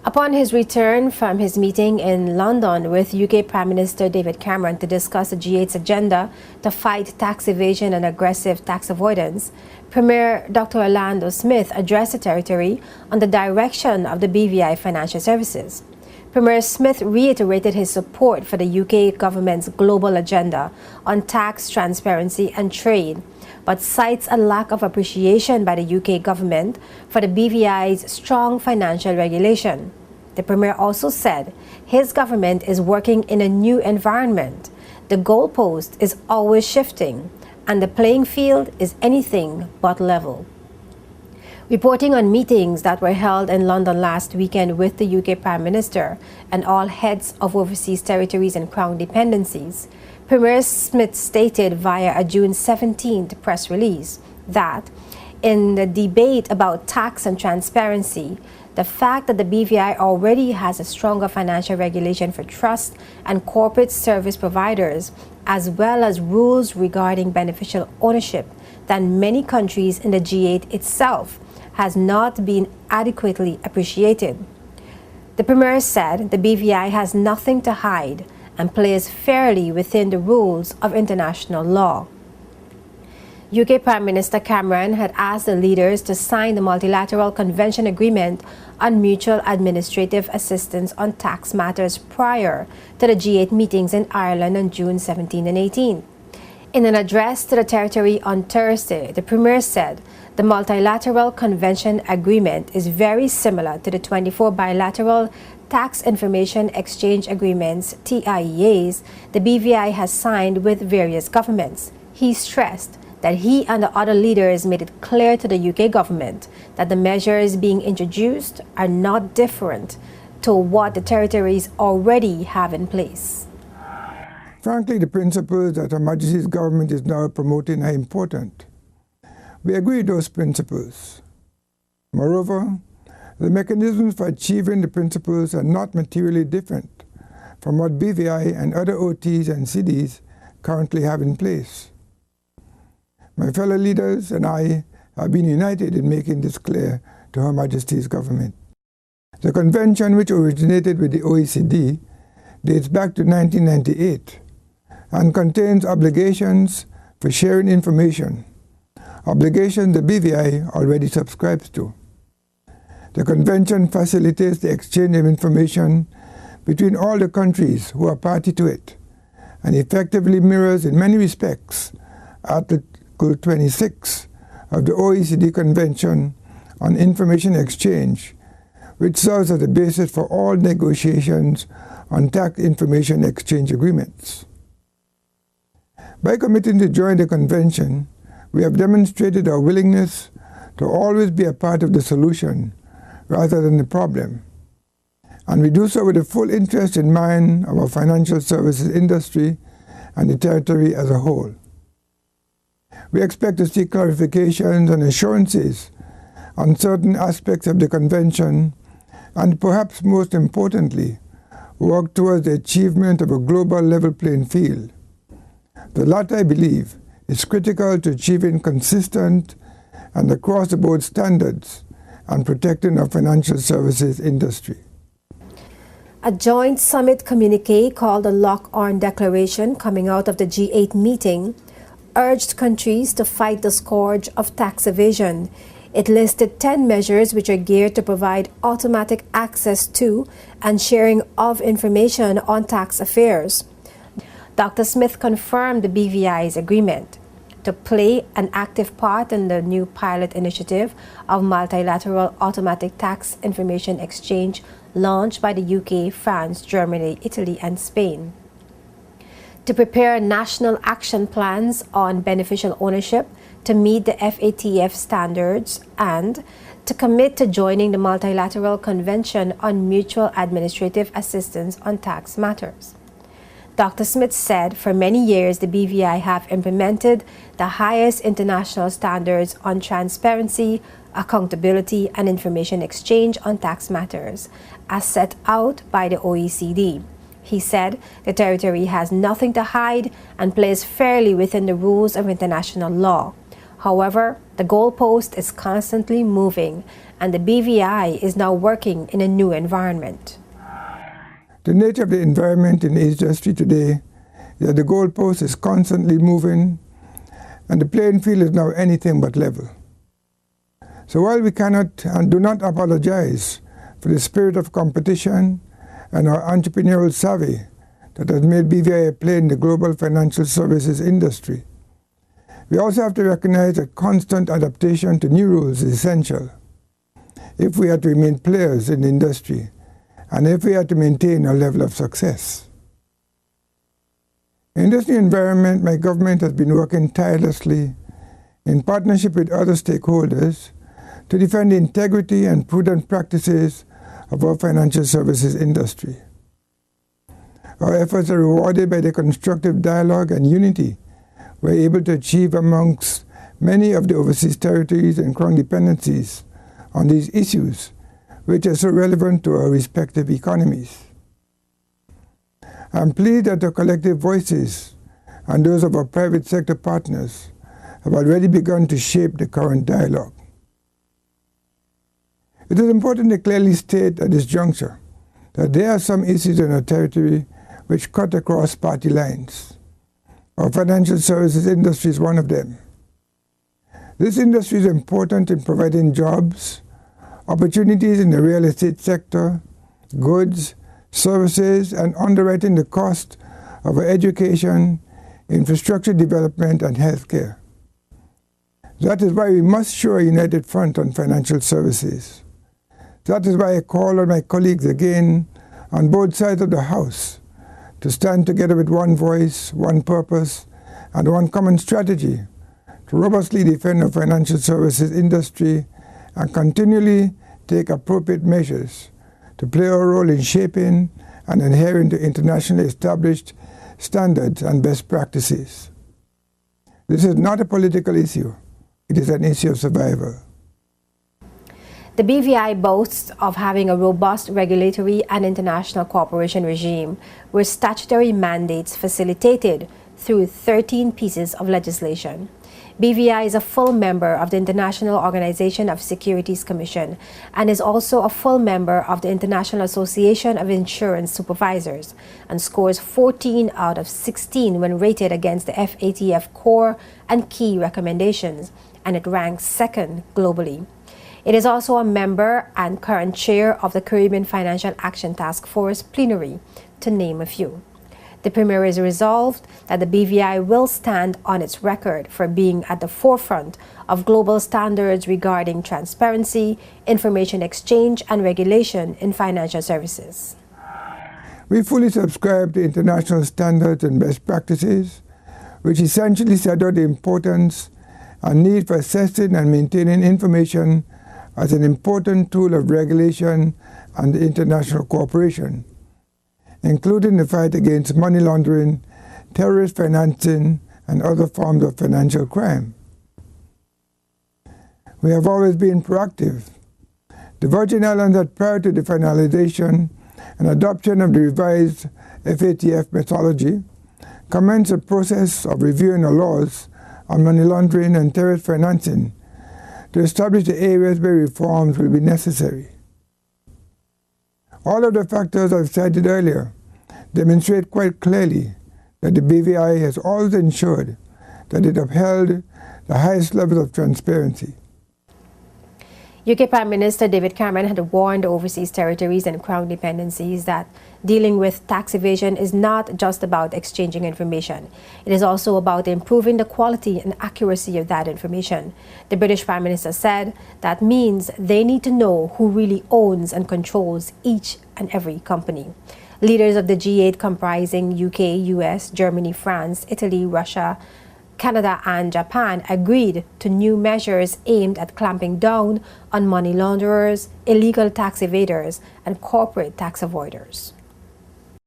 Upon his return from his meeting in London with UK Prime Minister David Cameron to discuss the G8's agenda to fight tax evasion and aggressive tax avoidance, Premier Dr. Orlando Smith addressed the Territory on the direction of the BVI Financial Services. Premier Smith reiterated his support for the UK government's global agenda on tax transparency and trade, but cites a lack of appreciation by the UK government for the BVI's strong financial regulation. The Premier also said his government is working in a new environment. The goalpost is always shifting, and the playing field is anything but level. Reporting on meetings that were held in London last weekend with the UK Prime Minister and all heads of overseas territories and Crown dependencies, Premier Smith stated via a June 17th press release that in the debate about tax and transparency, the fact that the BVI already has a stronger financial regulation for trusts and corporate service providers, as well as rules regarding beneficial ownership than many countries in the G8 itself, has not been adequately appreciated. The Premier said the BVI has nothing to hide and plays fairly within the rules of international law. UK Prime Minister Cameron had asked the leaders to sign the Multilateral Convention Agreement on Mutual Administrative Assistance on Tax Matters prior to the G8 meetings in Ireland on June 17 and 18. In an address to the Territory on Thursday, the Premier said the Multilateral Convention Agreement is very similar to the 24 bilateral Tax Information Exchange Agreements, TIEAs, the BVI has signed with various governments. He stressed that he and the other leaders made it clear to the UK government that the measures being introduced are not different to what the territories already have in place. Frankly, the principles that Her Majesty's government is now promoting are important. We agree with those principles. Moreover, the mechanisms for achieving the principles are not materially different from what BVI and other OTs and CDs currently have in place. My fellow leaders and I have been united in making this clear to Her Majesty's government. The convention, which originated with the OECD, dates back to 1998 and contains obligations for sharing information, obligations the BVI already subscribes to. The convention facilitates the exchange of information between all the countries who are party to it and effectively mirrors in many respects Article 26 of the OECD Convention on Information Exchange, which serves as the basis for all negotiations on tax information exchange agreements. By committing to join the convention, we have demonstrated our willingness to always be a part of the solution rather than the problem, and we do so with the full interest in mind of our financial services industry and the territory as a whole. We expect to see clarifications and assurances on certain aspects of the convention and, perhaps most importantly, work towards the achievement of a global level playing field. The latter, I believe, is critical to achieving consistent and across-the-board standards and protecting our financial services industry. A joint summit communique called the Lough-Erne Declaration, coming out of the G8 meeting, urged countries to fight the scourge of tax evasion. It listed 10 measures which are geared to provide automatic access to and sharing of information on tax affairs. Dr. Smith confirmed the BVI's agreement to play an active part in the new pilot initiative of multilateral automatic tax information exchange launched by the UK, France, Germany, Italy, and Spain. To prepare national action plans on beneficial ownership to meet the FATF standards and to commit to joining the Multilateral Convention on Mutual Administrative Assistance on Tax Matters. Dr. Smith said for many years the BVI have implemented the highest international standards on transparency, accountability, and information exchange on tax matters, as set out by the OECD. He said the territory has nothing to hide and plays fairly within the rules of international law. However, The goalpost is constantly moving, and the BVI is now working in a new environment. The nature of the environment in the industry today is that the goalpost is constantly moving, and the playing field is now anything but level. So while we cannot and do not apologize for the spirit of competition and our entrepreneurial savvy that has made BVI a player in the global financial services industry, we also have to recognize that constant adaptation to new rules is essential if we are to remain players in the industry and if we are to maintain our level of success. In this new environment, my government has been working tirelessly in partnership with other stakeholders to defend the integrity and prudent practices of our financial services industry. Our efforts are rewarded by the constructive dialogue and unity we're able to achieve amongst many of the overseas territories and crown dependencies on these issues, which are so relevant to our respective economies. I'm pleased that our collective voices and those of our private sector partners have already begun to shape the current dialogue. It is important to clearly state at this juncture that there are some issues in our territory which cut across party lines. Our financial services industry is one of them. This industry is important in providing jobs, opportunities in the real estate sector, goods, services, and underwriting the cost of our education, infrastructure development, and healthcare. That is why we must show a united front on financial services. That is why I call on my colleagues again on both sides of the House to stand together with one voice, one purpose, and one common strategy to robustly defend our financial services industry and continually take appropriate measures to play our role in shaping and adhering to internationally established standards and best practices. This is not a political issue. It is an issue of survival. The BVI boasts of having a robust regulatory and international cooperation regime with statutory mandates facilitated through 13 pieces of legislation. BVI is a full member of the International Organization of Securities Commission and is also a full member of the International Association of Insurance Supervisors and scores 14 out of 16 when rated against the FATF core and key recommendations, and it ranks second globally. It is also a member and current chair of the Caribbean Financial Action Task Force plenary, to name a few. The Premier is resolved that the BVI will stand on its record for being at the forefront of global standards regarding transparency, information exchange, and regulation in financial services. We fully subscribe to international standards and best practices, which essentially set out the importance and need for assessing and maintaining information as an important tool of regulation and international cooperation, including the fight against money laundering, terrorist financing, and other forms of financial crime. We have always been proactive. The Virgin Islands had, prior to the finalization and adoption of the revised FATF methodology, commenced a process of reviewing the laws on money laundering and terrorist financing to establish the areas where reforms will be necessary. All of the factors I've cited earlier demonstrate quite clearly that the BVI has always ensured that it upheld the highest levels of transparency. UK Prime Minister David Cameron had warned overseas territories and crown dependencies that dealing with tax evasion is not just about exchanging information. It is also about improving the quality and accuracy of that information. The British Prime Minister said that means they need to know who really owns and controls each and every company. Leaders of the G8 comprising UK, US, Germany, France, Italy, Russia, Canada and Japan agreed to new measures aimed at clamping down on money launderers, illegal tax evaders, and corporate tax avoiders.